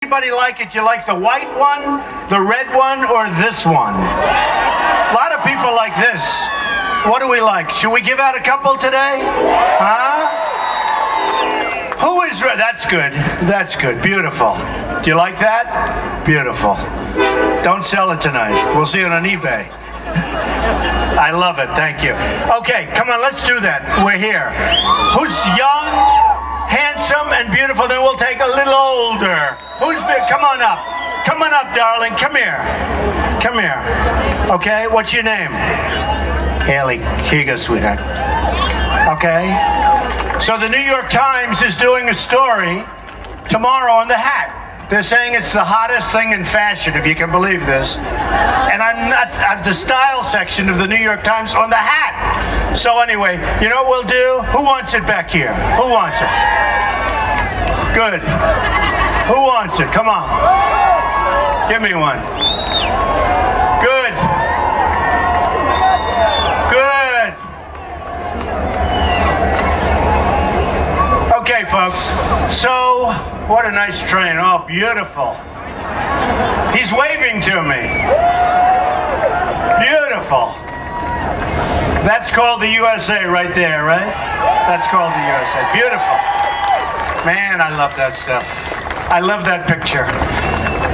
anybody like it? You like the white one, the red one, or this one? A lot of people like this. What do we like? Should we give out a couple today? Huh? Who is red? That's good. That's good. Beautiful. Do you like that? Beautiful. Don't sell it tonight. We'll see it on eBay. I love it. Thank you. Okay, come on. Let's do that. We're here. Who's young, handsome, and beautiful? Then we'll take a little older. Who's big? Come on up. Come on up, darling. Come here. Come here. Okay, what's your name? Haley. Here you go, sweetheart. Okay. So the New York Times is doing a story tomorrow on the hat. They're saying it's the hottest thing in fashion, if you can believe this. And I'm the style section of the New York Times on the hat. So anyway, you know what we'll do? Who wants it back here? Who wants it? Good. Who wants it? Come on. Give me one. Good. Good. Okay, folks. So, what a nice train. Oh, beautiful. He's waving to me. Beautiful. That's called the USA right there, right? That's called the USA. Beautiful. Man, I love that stuff. I love that picture.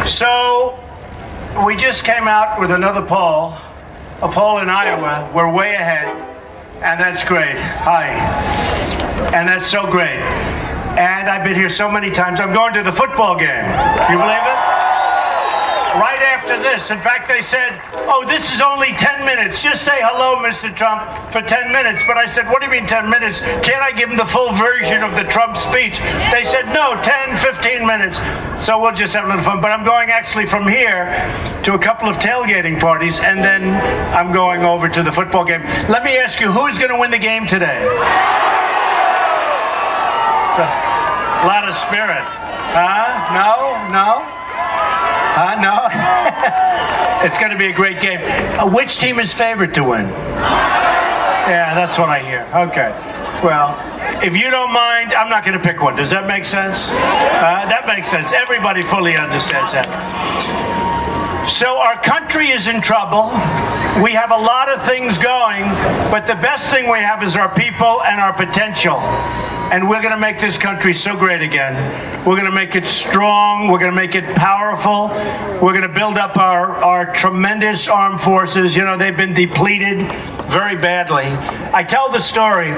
So, we just came out with another poll. A poll in Iowa. We're way ahead. And that's great. Hi. And that's so great. And I've been here so many times. I'm going to the football game. Can you believe it? Right after this. In fact, they said, oh, this is only 10 minutes. Just say hello, Mr. Trump, for 10 minutes. But I said, what do you mean 10 minutes? Can't I give him the full version of the Trump speech? They said, no, 10, 15 minutes. So we'll just have a little fun. But I'm going actually from here to a couple of tailgating parties, and then I'm going over to the football game. Let me ask you, who's going to win the game today? It's a lot of spirit. No? No? No? It's going to be a great game. Which team is favored to win? Yeah, that's what I hear. Okay. Well, if you don't mind, I'm not going to pick one. Does that make sense? That makes sense. Everybody fully understands that. So our country is in trouble. We have a lot of things going, but the best thing we have is our people and our potential. And we're going to make this country so great again. We're going to make it strong. We're going to make it powerful. We're going to build up our tremendous armed forces. You know, they've been depleted very badly. I tell the story,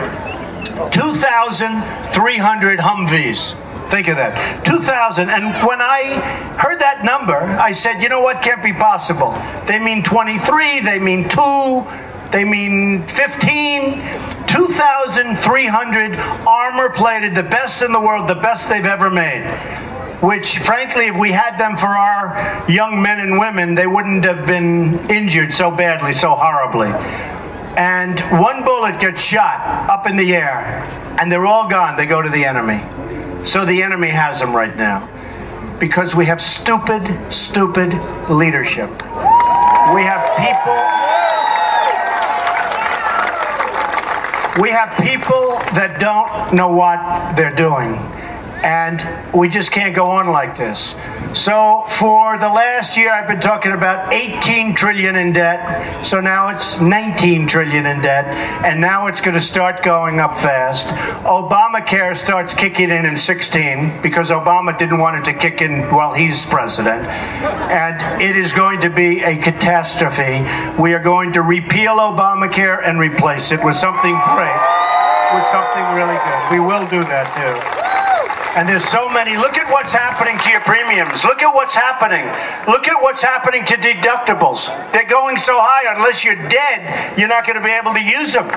2,300 Humvees. Think of that. 2,000. And when I heard that number, I said, you know what? Can't be possible. They mean 23. They mean 2. They mean 15. 2,300 armor-plated, the best in the world, the best they've ever made. Which, frankly, if we had them for our young men and women, they wouldn't have been injured so badly, so horribly. And one bullet gets shot up in the air, and they're all gone. They go to the enemy. So the enemy has them right now. Because we have stupid, stupid leadership. We have people... We have people that don't know what they're doing, and we just can't go on like this. So for the last year, I've been talking about 18 trillion in debt. So now it's 19 trillion in debt, and now it's going to start going up fast. Obamacare starts kicking in 16 because Obama didn't want it to kick in while he's president. And it is going to be a catastrophe. We are going to repeal Obamacare and replace it with something great, with something really good. We will do that too. And there's so many. Look at what's happening to your premiums. Look at what's happening. Look at what's happening to deductibles. They're going so high, unless you're dead, you're not going to be able to use them.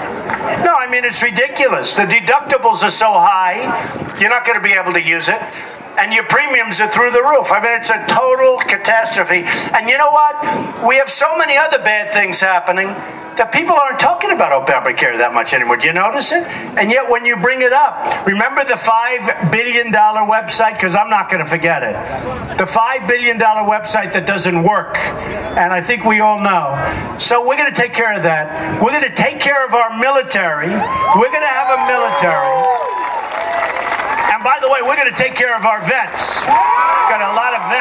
No, I mean, it's ridiculous. The deductibles are so high, you're not going to be able to use it. And your premiums are through the roof. I mean, it's a total catastrophe. And you know what? We have so many other bad things happening that people aren't talking about Obamacare that much anymore. Do you notice it? And yet when you bring it up, remember the $5 billion website? Because I'm not going to forget it. The $5 billion website that doesn't work. And I think we all know. So we're going to take care of that. We're going to take care of our military. We're going to have a military. And by the way, we're going to take care of our vets. Got a lot of vets.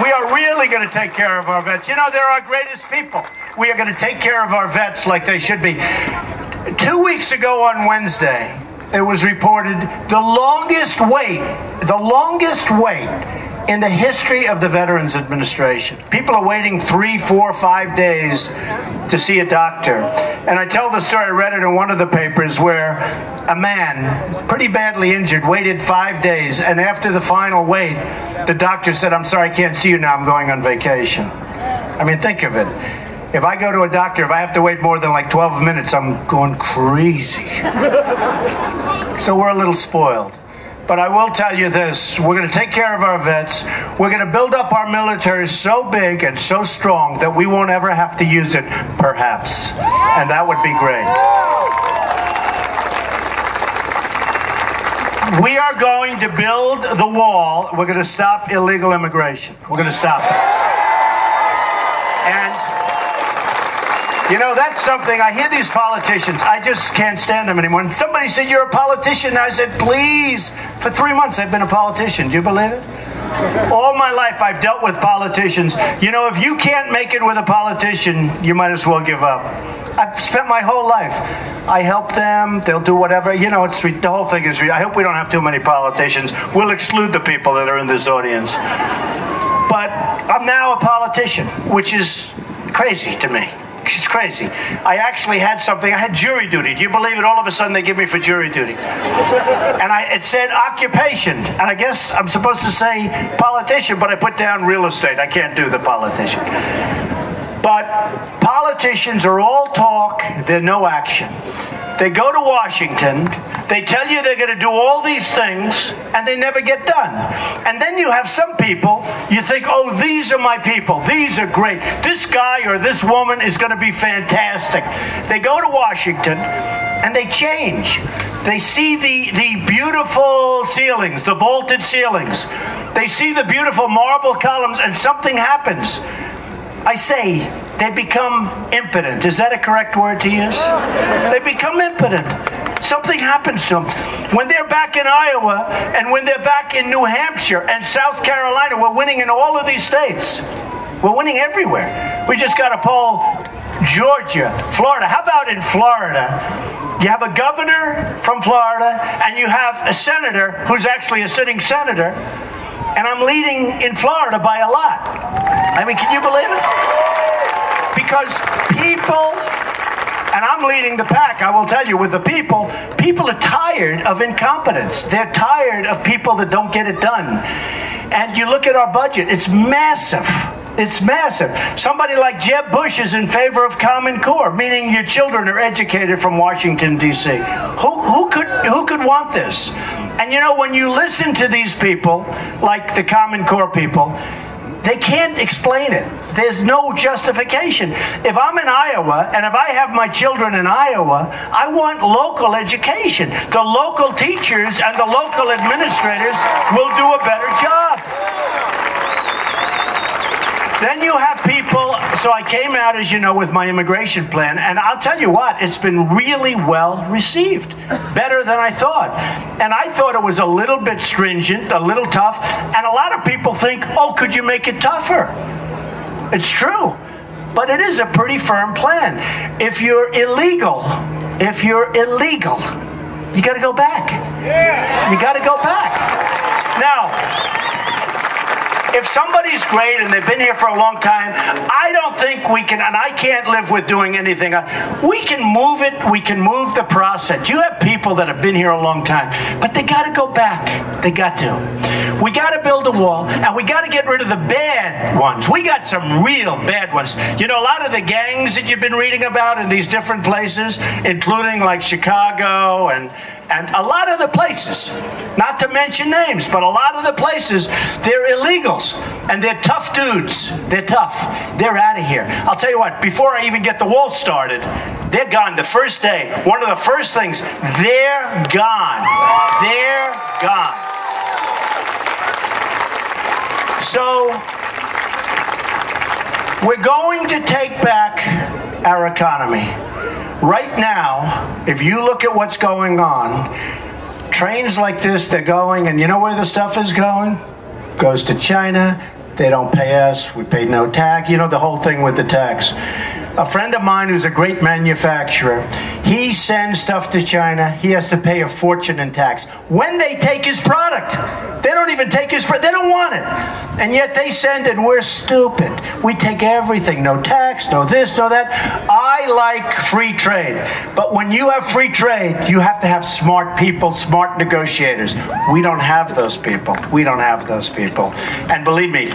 We are really going to take care of our vets. You know, they're our greatest people. We are going to take care of our vets like they should be. 2 weeks ago on Wednesday, it was reported the longest wait in the history of the Veterans Administration. People are waiting 3, 4, 5 days to see a doctor. And I tell the story, I read it in one of the papers, where a man, pretty badly injured, waited 5 days. And after the final wait, the doctor said, "I'm sorry, I can't see you now. I'm going on vacation." I mean, think of it. If I go to a doctor, if I have to wait more than like 12 minutes, I'm going crazy. So we're a little spoiled. But I will tell you this, we're going to take care of our vets. We're going to build up our military so big and so strong that we won't ever have to use it, perhaps. And that would be great. We are going to build the wall. We're going to stop illegal immigration. We're going to stop it. And you know, that's something, I hear these politicians, I just can't stand them anymore. And somebody said, "You're a politician." I said, "Please." For 3 months I've been a politician. Do you believe it? All my life I've dealt with politicians. You know, if you can't make it with a politician, you might as well give up. I've spent my whole life. I help them. They'll do whatever. You know, it's the whole thing is, I hope we don't have too many politicians. We'll exclude the people that are in this audience. But I'm now a politician, which is crazy to me. It's crazy. I actually had something. I had jury duty. Do you believe it? All of a sudden they give me for jury duty. And it said occupation. And I guess I'm supposed to say politician, but I put down real estate. I can't do the politician. But politicians are all talk. They're no action. They go to Washington. They tell you they're going to do all these things, and they never get done. And then you have some people, you think, "Oh, these are my people. These are great. This guy or this woman is going to be fantastic." They go to Washington, and they change. They see the beautiful ceilings, the vaulted ceilings. They see the beautiful marble columns, and something happens. I say, they become impotent. Is that a correct word to use? They become impotent. Something happens to them. When they're back in Iowa, and when they're back in New Hampshire and South Carolina, we're winning in all of these states. We're winning everywhere. We just got to poll Georgia, Florida. How about in Florida? You have a governor from Florida, and you have a senator who's actually a sitting senator, and I'm leading in Florida by a lot. I mean, can you believe it? Because people, and I'm leading the pack, I will tell you, with the people are tired of incompetence. They're tired of people that don't get it done. And you look at our budget, it's massive. It's massive. Somebody like Jeb Bush is in favor of Common Core, meaning your children are educated from Washington, D.C. Who could want this? And you know, when you listen to these people, like the Common Core people, they can't explain it. There's no justification. If I'm in Iowa, and if I have my children in Iowa, I want local education. The local teachers and the local administrators will do a better job. Then you have people, so I came out, as you know, with my immigration plan, and I'll tell you what, it's been really well received, better than I thought. And I thought it was a little bit stringent, a little tough, and a lot of people think, "Oh, could you make it tougher?" It's true, but it is a pretty firm plan. If you're illegal, you got to go back. You got to go back. Now, if somebody's great and they've been here for a long time, I don't think we can, and I can't live with doing anything. We can move it. We can move the process. You have people that have been here a long time, but they got to go back. They got to. We got to build a wall, and we got to get rid of the bad ones. We got some real bad ones. You know, a lot of the gangs that you've been reading about in these different places, including like Chicago and a lot of the places, not to mention names, but a lot of the places, they're illegals. And they're tough dudes. They're tough. They're out of here. I'll tell you what, before I even get the wall started, they're gone the first day. One of the first things, they're gone. They're gone. So, we're going to take back our economy. Right now, if you look at what's going on, trains like this, they're going, and you know where the stuff is going? goes to China. They don't pay us. We pay no tax. You know the whole thing with the tax. A friend of mine who's a great manufacturer, he sends stuff to China. He has to pay a fortune in tax. When they take his product, they don't even take his product. They don't want it. And yet they send it, and we're stupid. We take everything. No tax, no this, no that. I like free trade. But when you have free trade, you have to have smart people, smart negotiators. We don't have those people. We don't have those people. And believe me,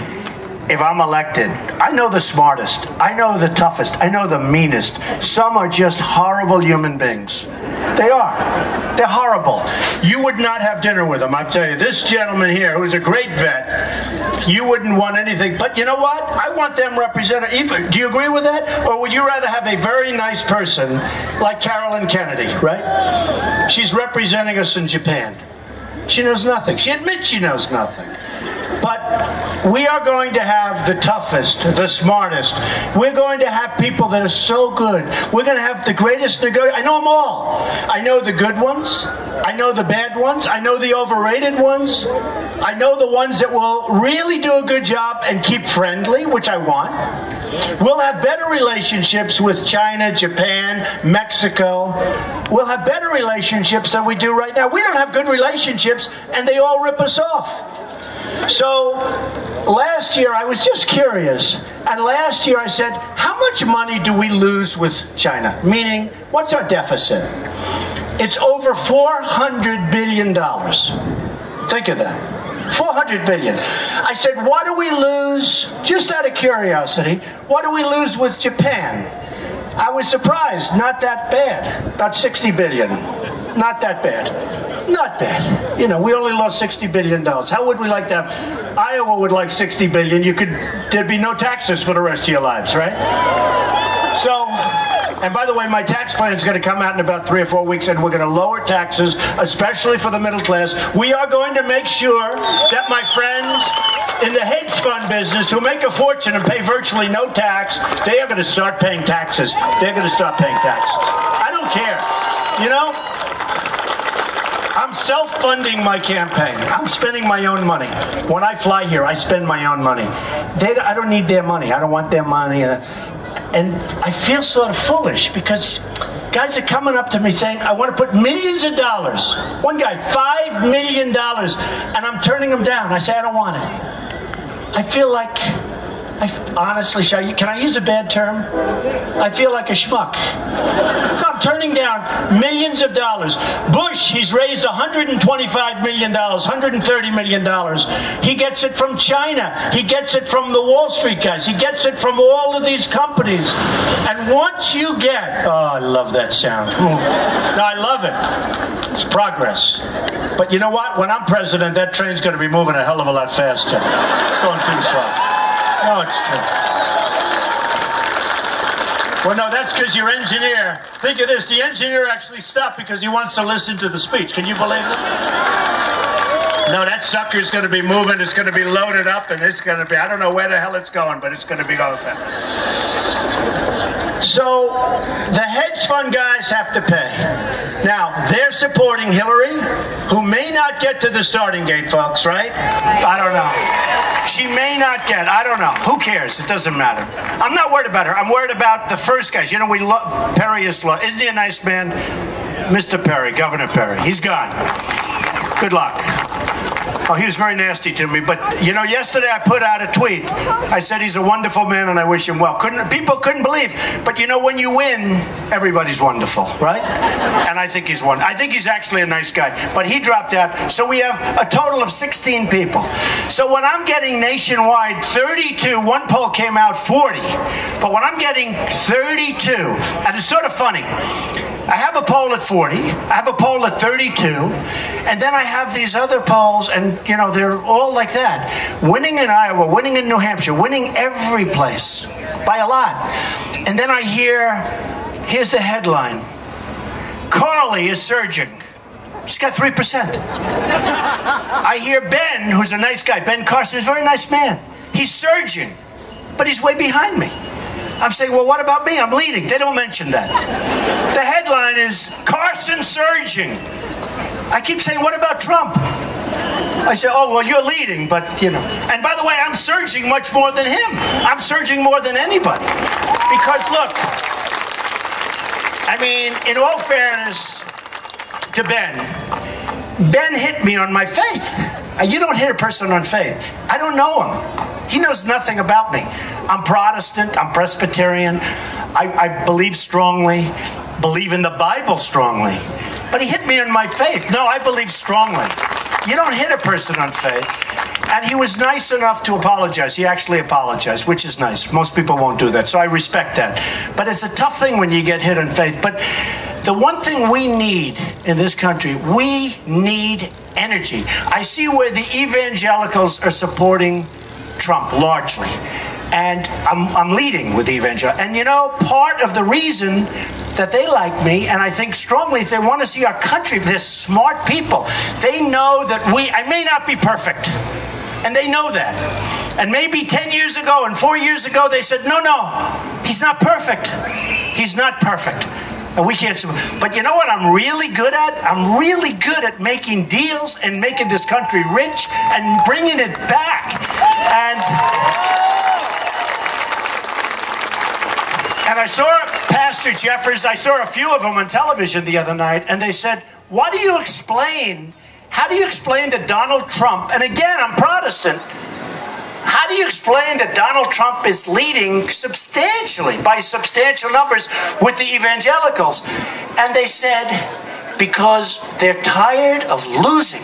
if I'm elected, I know the smartest, I know the toughest, I know the meanest. Some are just horrible human beings. They are. They're horrible. You would not have dinner with them. I tell you, this gentleman here, who's a great vet, you wouldn't want anything. But you know what? I want them represented. Do you agree with that? Or would you rather have a very nice person like Carolyn Kennedy, right? She's representing us in Japan. She knows nothing. She admits she knows nothing. But we are going to have the toughest, the smartest. We're going to have people that are so good. We're going to have the greatest I know them all. I know the good ones. I know the bad ones. I know the overrated ones. I know the ones that will really do a good job and keep friendly, which I want. We'll have better relationships with China, Japan, Mexico. We'll have better relationships than we do right now. We don't have good relationships, and they all rip us off. So last year I was just curious, and last year I said, how much money do we lose with China? Meaning, what's our deficit? It's over $400 billion. Think of that. $400 billion. I said, what do we lose, just out of curiosity, what do we lose with Japan? I was surprised, not that bad, about 60 billion. Not that bad. Not bad. You know, we only lost $60 billion. How would we like to have? Iowa would like $60 billion. There'd be no taxes for the rest of your lives, right? So, and by the way, my tax plan is going to come out in about 3 or 4 weeks, and we're going to lower taxes, especially for the middle class. We are going to make sure that my friends in the hedge fund business who make a fortune and pay virtually no tax, they are going to start paying taxes. They're going to start paying taxes. I don't care. You know? I'm self-funding my campaign. I'm spending my own money. When I fly here, I spend my own money. I don't need their money. I don't want their money. And I feel sort of foolish because guys are coming up to me saying, I want to put millions of dollars. One guy, $5 million, and I'm turning him down. I say, I don't want it. I feel like, honestly, can I use a bad term? I feel like a schmuck. No, I'm turning down millions of dollars. Bush, he's raised $125 million, $130 million. He gets it from China. He gets it from the Wall Street guys. He gets it from all of these companies. And once you get, oh, I love that sound. No, I love it. It's progress. But you know what? When I'm president, that train's going to be moving a hell of a lot faster. It's going too slow. No, it's true. Well, no, that's because your engineer, think of this, the engineer actually stopped because he wants to listen to the speech. Can you believe it? No, that sucker's going to be moving, it's going to be loaded up, and it's going to be, I don't know where the hell it's going, but it's going to be going fast. So, the hedge fund guys have to pay. Now, they're supporting Hillary, who may not get to the starting gate, folks, right? I don't know. She may not get, I don't know. Who cares? It doesn't matter. I'm not worried about her. I'm worried about the first guys. You know, Perry is, isn't he a nice man? Mr. Perry, Governor Perry. He's gone. Good luck. Oh, he was very nasty to me. But, you know, yesterday I put out a tweet. I said he's a wonderful man and I wish him well. People couldn't believe. But, you know, when you win, everybody's wonderful, right? And I think he's one. I think he's actually a nice guy. But he dropped out. So we have a total of 16 people. So when I'm getting nationwide 32, one poll came out 40. But when I'm getting 32, and it's sort of funny. I have a poll at 40, I have a poll at 32, and then I have these other polls, and you know, they're all like that. Winning in Iowa, winning in New Hampshire, winning every place by a lot. And then I here's the headline. Carly is surging. She's got 3%. I hear Ben, who's a nice guy, Ben Carson, is a very nice man. He's surging, but he's way behind me. I'm saying, well, what about me? I'm leading. They don't mention that. The headline is, Carson surging. I keep saying, what about Trump? I said, oh, well, you're leading, but, you know. And by the way, I'm surging much more than him. I'm surging more than anybody. Because, look, I mean, in all fairness to Ben hit me on my faith. You don't hit a person on faith. I don't know him. He knows nothing about me. I'm Protestant. I'm Presbyterian. I believe strongly, believe in the Bible strongly. But he hit me on my faith. No, I believe strongly. You don't hit a person on faith. And he was nice enough to apologize. He actually apologized, which is nice. Most people won't do that, so I respect that. But it's a tough thing when you get hit on faith. But the one thing we need in this country, we need energy. I see where the evangelicals are supporting Trump largely. And I'm leading with the evangelical. And you know, part of the reason that they like me, and I think strongly, is they want to see our country. They're smart people. They know that I may not be perfect. And they know that. And maybe 10 years ago and 4 years ago, they said, no, he's not perfect. He's not perfect. And we can't. But you know what I'm really good at? I'm really good at making deals and making this country rich and bringing it back. And I saw Pastor Jeffers, I saw a few of them on television the other night, and they said, how do you explain that Donald Trump, and again, I'm Protestant, how do you explain that Donald Trump is leading substantially, by substantial numbers, with the evangelicals? And they said, because they're tired of losing.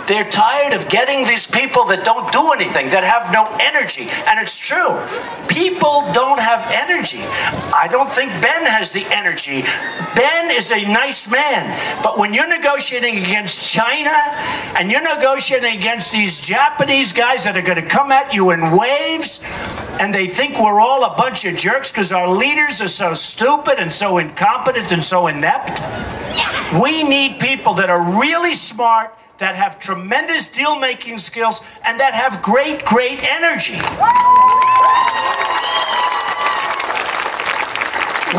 They're tired of getting these people that don't do anything, that have no energy. And it's true. People don't have energy. I don't think Ben has the energy. Ben is a nice man. But when you're negotiating against China and you're negotiating against these Japanese guys that are going to come at you in waves, and they think we're all a bunch of jerks because our leaders are so stupid and so incompetent and so inept, we need people that are really smart, that have tremendous deal-making skills, and that have great energy.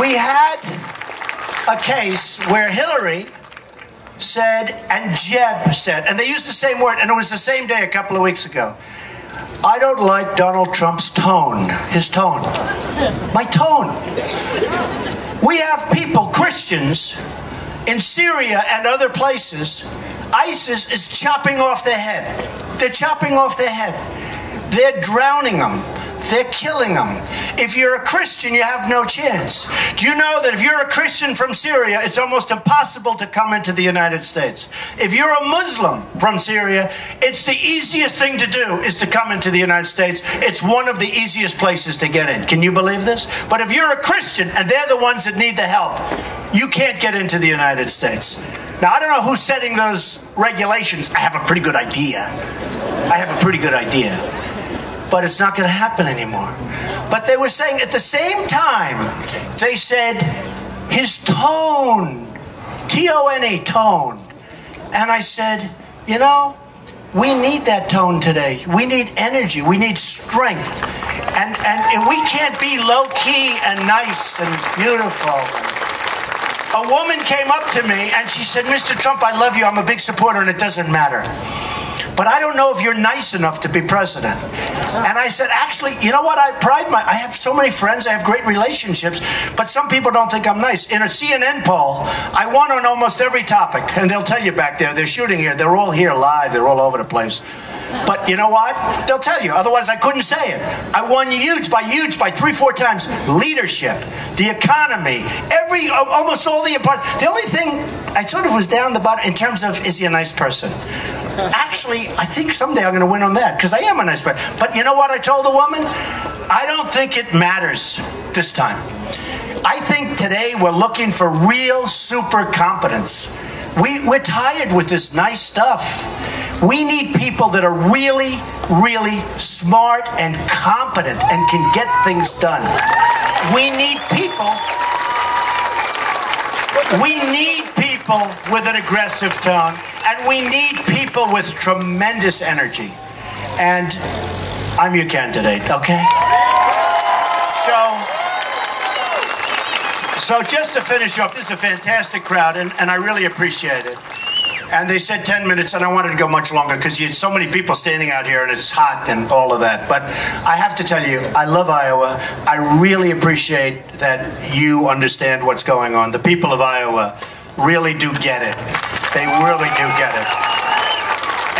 We had a case where Hillary said, and Jeb said, and they used the same word, and it was the same day a couple of weeks ago, I don't like Donald Trump's tone, his tone. My tone. We have people, Christians, in Syria and other places. ISIS is chopping off their head. They're chopping off their head. They're drowning them. They're killing them. If you're a Christian, you have no chance. Do you know that if you're a Christian from Syria, it's almost impossible to come into the United States? If you're a Muslim from Syria, it's the easiest thing to do is to come into the United States. It's one of the easiest places to get in. Can you believe this? But if you're a Christian and they're the ones that need the help, you can't get into the United States. Now, I don't know who's setting those regulations. I have a pretty good idea. But it's not going to happen anymore. But they were saying at the same time, they said his tone, T-O-N-E, tone. And I said, you know, we need that tone today. We need energy. We need strength. And we can't be low-key and nice and beautiful. A woman came up to me and she said, Mr. Trump, I love you. I'm a big supporter and it doesn't matter. But I don't know if you're nice enough to be president. And I said, actually, you know what? I have so many friends. I have great relationships. But some people don't think I'm nice. In a CNN poll, I won on almost every topic. And they'll tell you back there, they're shooting here. They're all here live. They're all over the place. But you know what? They'll tell you. Otherwise, I couldn't say it. I won huge by 3-4 times. Leadership, the economy, almost all the important. The only thing I sort of was down the bottom in terms of, is he a nice person? Actually, I think someday I'm going to win on that because I am a nice person. But you know what I told the woman? I don't think it matters this time. I think today we're looking for real super competence. We're tired with this nice stuff. We need people that are really, really smart and competent and can get things done. We need people with an aggressive tone, and we need people with tremendous energy. And I'm your candidate, okay? So just to finish off, this is a fantastic crowd, and I really appreciate it. And they said 10 minutes, and I wanted to go much longer because you had so many people standing out here and it's hot and all of that. But I have to tell you, I love Iowa. I really appreciate that you understand what's going on. The people of Iowa really do get it. They really do get it.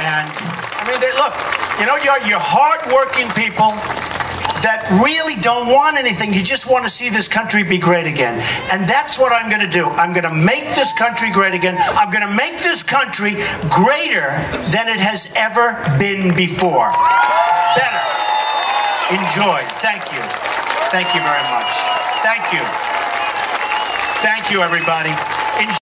And, I mean, look, you know, you're hard-working people that really don't want anything. You just want to see this country be great again. And that's what I'm going to do. I'm going to make this country great again. I'm going to make this country greater than it has ever been before. Better. Enjoy. Thank you. Thank you very much. Thank you. Thank you, everybody.